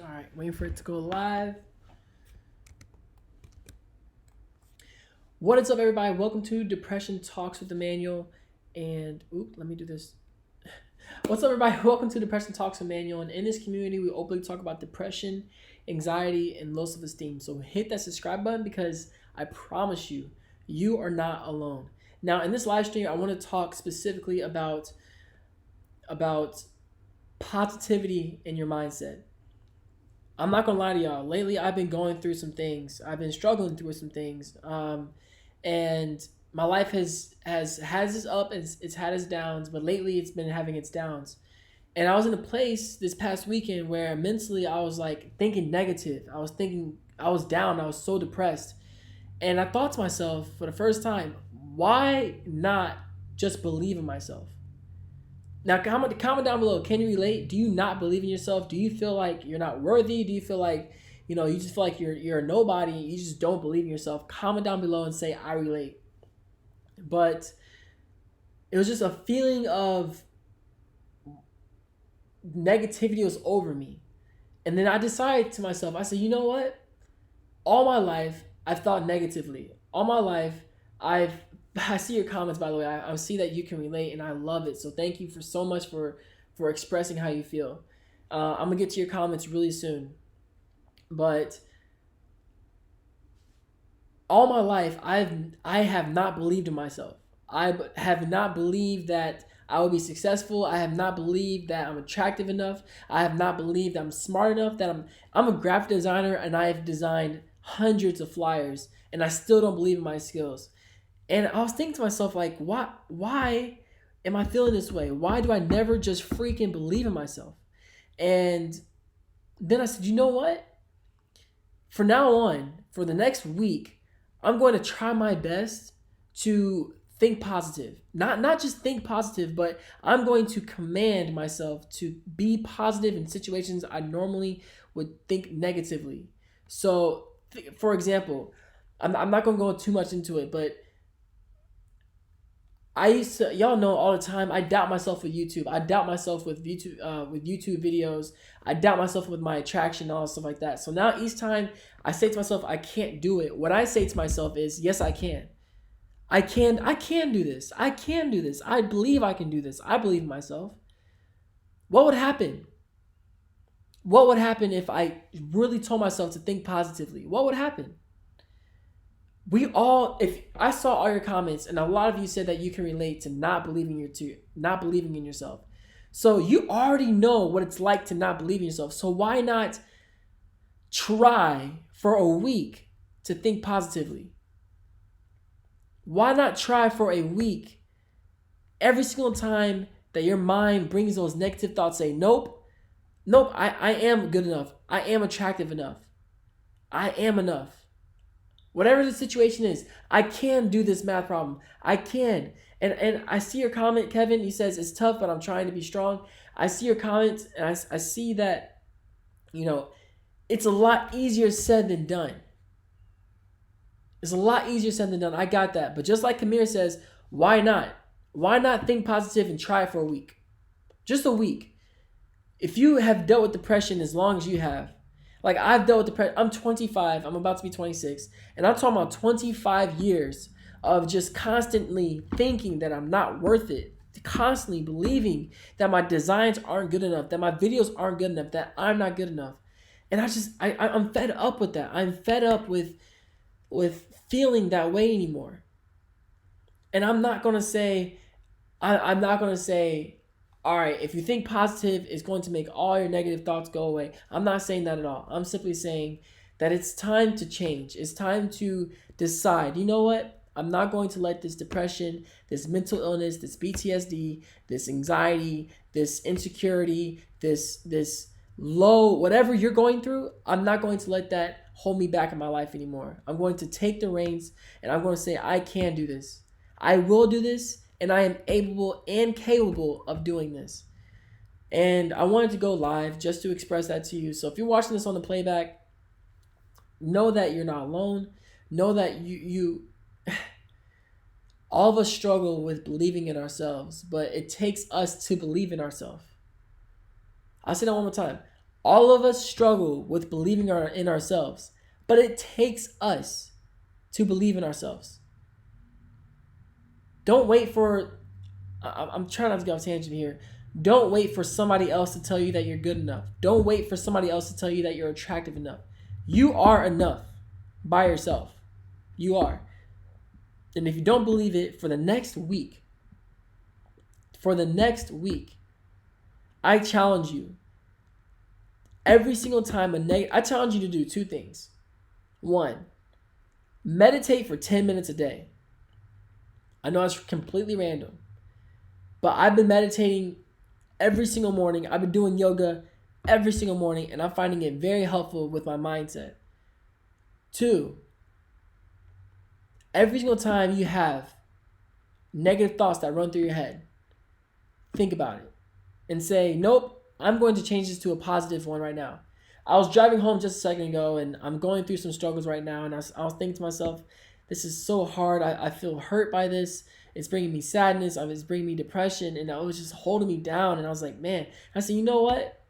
All right, waiting for it to go live. What is up, everybody? Welcome to Depression Talks with Immanuel. And let me do this. What's up, everybody? Welcome to Depression Talks with Immanuel. And in this community, we openly talk about depression, anxiety, and low self-esteem. So hit that subscribe button because I promise you, you are not alone. Now, in this live stream, I want to talk specifically about positivity in your mindset. I'm not gonna lie to y'all. Lately, I've been going through some things. I've been struggling through some things, and my life has its up and it's had its downs. But lately, it's been having its downs. And I was in a place this past weekend where mentally I was like thinking negative. I was thinking I was down. I was so depressed, and I thought to myself for the first time, why not just believe in myself? Now, comment down below. Can you relate? Do you not believe in yourself? Do you feel like you're not worthy? Do you feel like, you just feel like you're a nobody? You just don't believe in yourself? Comment down below and say, I relate. But it was just a feeling of negativity was over me. And then I decided to myself, I said, you know what? All my life, I've thought negatively. All my life, I see your comments, by the way. I see that you can relate, and I love it. So thank you so much for expressing how you feel. I'm gonna get to your comments really soon. But all my life, I have not believed in myself. I have not believed that I will be successful. I have not believed that I'm attractive enough. I have not believed I'm smart enough. That I'm a graphic designer, and I have designed hundreds of flyers, and I still don't believe in my skills. And I was thinking to myself, like, why am I feeling this way? Why do I never just freaking believe in myself? And then I said, you know what? For now on, for the next week, I'm going to try my best to think positive. Not just think positive, but I'm going to command myself to be positive in situations I normally would think negatively. So, for example, I'm not going to go too much into it, but y'all know all the time, I doubt myself with YouTube. I doubt myself with YouTube videos. I doubt myself with my attraction and all stuff like that. So now each time I say to myself, I can't do it, what I say to myself is, yes, I can. I can do this. I can do this. I believe I can do this. I believe in myself. What would happen? What would happen if I really told myself to think positively? What would happen? If I saw all your comments, and a lot of you said that you can relate to not believing in yourself. So you already know what it's like to not believe in yourself. So why not try for a week to think positively? Why not try for a week every single time that your mind brings those negative thoughts? Say, nope, I am good enough. I am attractive enough. I am enough. Whatever the situation is, I can do this math problem. I can. And I see your comment, Kevin. He says, it's tough, but I'm trying to be strong. I see your comments, and I see that, it's a lot easier said than done. It's a lot easier said than done. I got that. But just like Kamir says, why not? Why not think positive and try for a week? Just a week. If you have dealt with depression as long as you have, like I've dealt with depression. I'm 25. I'm about to be 26. And I'm talking about 25 years of just constantly thinking that I'm not worth it. Constantly believing that my designs aren't good enough. That my videos aren't good enough. That I'm not good enough. And I'm fed up with that. I'm fed up with feeling that way anymore. And I'm not going to say, all right, if you think positive, it's going to make all your negative thoughts go away. I'm not saying that at all. I'm simply saying that it's time to change. It's time to decide, you know what? I'm not going to let this depression, this mental illness, this PTSD, this anxiety, this insecurity, this low, whatever you're going through, I'm not going to let that hold me back in my life anymore. I'm going to take the reins, and I'm going to say, I can do this. I will do this. And I am able and capable of doing this. And I wanted to go live just to express that to you. So if you're watching this on the playback, know that you're not alone. Know that you all of us struggle with believing in ourselves, but it takes us to believe in ourselves. I'll say that one more time. All of us struggle with believing in ourselves, but it takes us to believe in ourselves. Don't wait for, I'm trying not to go off tangent here. Don't wait for somebody else to tell you that you're good enough. Don't wait for somebody else to tell you that you're attractive enough. You are enough by yourself. You are. And if you don't believe it, for the next week, I challenge you. Every single time I challenge you to do two things. One, meditate for 10 minutes a day. I know it's completely random, but I've been meditating every single morning. I've been doing yoga every single morning, and I'm finding it very helpful with my mindset. Two, every single time you have negative thoughts that run through your head, think about it and say, nope, I'm going to change this to a positive one right now. I was driving home just a second ago, and I'm going through some struggles right now, and I was thinking to myself, this is so hard. I feel hurt by this. It's bringing me sadness. It's bringing me depression, and it was just holding me down. And I was like, man, I said, you know what?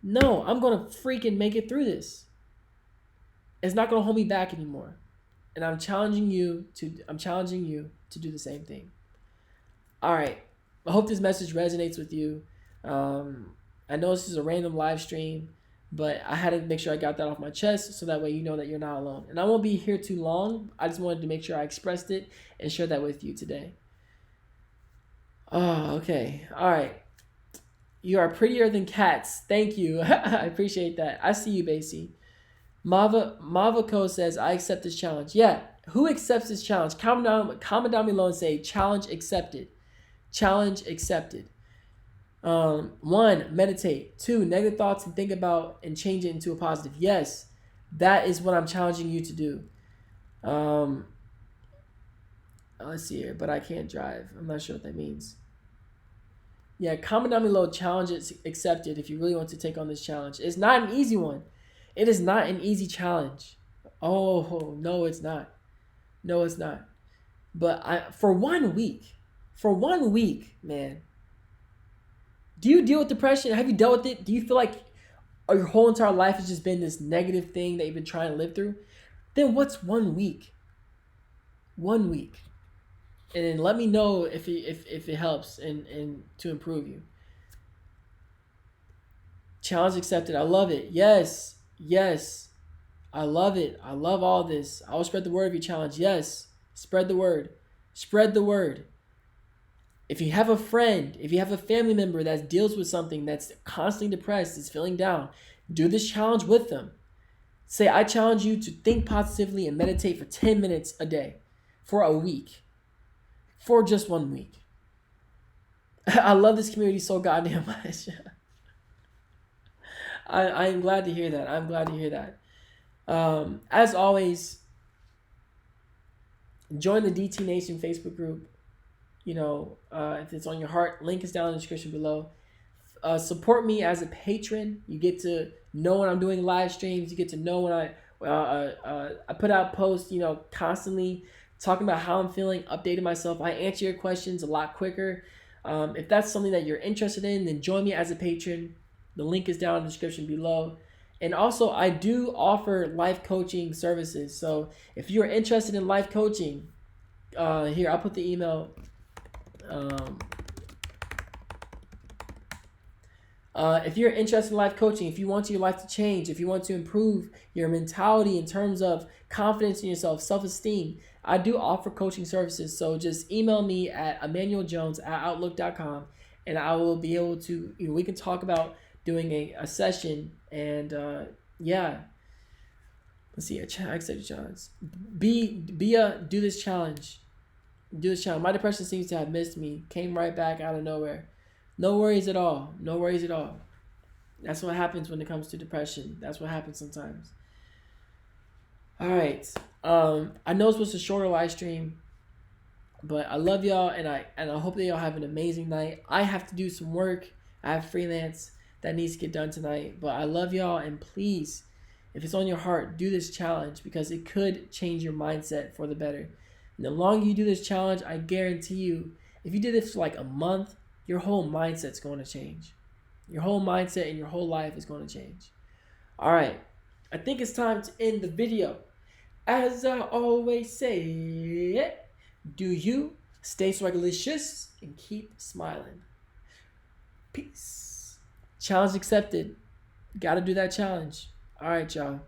No, I'm going to freaking make it through this. It's not going to hold me back anymore. And I'm challenging you to do the same thing. All right. I hope this message resonates with you. I know this is a random live stream, but I had to make sure I got that off my chest so that way you know that you're not alone. And I won't be here too long. I just wanted to make sure I expressed it and share that with you today. Oh, okay. All right. You are prettier than cats. Thank you. I appreciate that. I see you, Basie. Mavako says, I accept this challenge. Yeah. Who accepts this challenge? Comment down below and say, challenge accepted. Challenge accepted. 1, meditate. 2, negative thoughts and think about and change it into a positive. Yes, that is what I'm challenging you to do. Let's see here, but I can't drive. I'm not sure what that means. Yeah, comment down below, challenge accepted if you really want to take on this challenge. It's not an easy one. It is not an easy challenge. Oh, no, it's not. No, it's not. But for 1 week, man, do you deal with depression? Have you dealt with it? Do you feel like your whole entire life has just been this negative thing that you've been trying to live through? Then what's 1 week? 1 week. And then let me know if it helps and to improve you. Challenge accepted. I love it. Yes. I love it. I love all this. I will spread the word of your challenge. Yes. Spread the word. Spread the word. If you have a friend, if you have a family member that deals with something that's constantly depressed, is feeling down, do this challenge with them. Say, I challenge you to think positively and meditate for 10 minutes a day for a week. For just 1 week. I love this community so goddamn much. I am glad to hear that. I'm glad to hear that. As always, join the DT Nation Facebook group. You know, if it's on your heart, link is down in the description below. Support me as a patron. You get to know when I'm doing live streams. You get to know when I put out posts, you know, constantly talking about how I'm feeling, updating myself. I answer your questions a lot quicker. If that's something that you're interested in, then join me as a patron. The link is down in the description below. And also, I do offer life coaching services. So if you're interested in life coaching, here, I'll put the email. If you're interested in life coaching, if you want your life to change, if you want to improve your mentality in terms of confidence in yourself, self-esteem, I do offer coaching services. So just email me at emmanueljones@outlook.com, and I will be able to, you know, we can talk about doing a session. And yeah, let's see, accept challenge. Do this challenge. Do this challenge. My depression seems to have missed me. Came right back out of nowhere. No worries at all. No worries at all. That's what happens when it comes to depression. That's what happens sometimes. All right. I know this was a shorter live stream, but I love y'all, and I hope that y'all have an amazing night. I have to do some work. I have freelance that needs to get done tonight, but I love y'all, and please, if it's on your heart, do this challenge because it could change your mindset for the better. And the longer you do this challenge, I guarantee you, if you did this for like a month, your whole mindset's going to change. Your whole mindset and your whole life is going to change. All right. I think it's time to end the video. As I always say, do you stay swagalicious and keep smiling. Peace. Challenge accepted. Got to do that challenge. All right, y'all.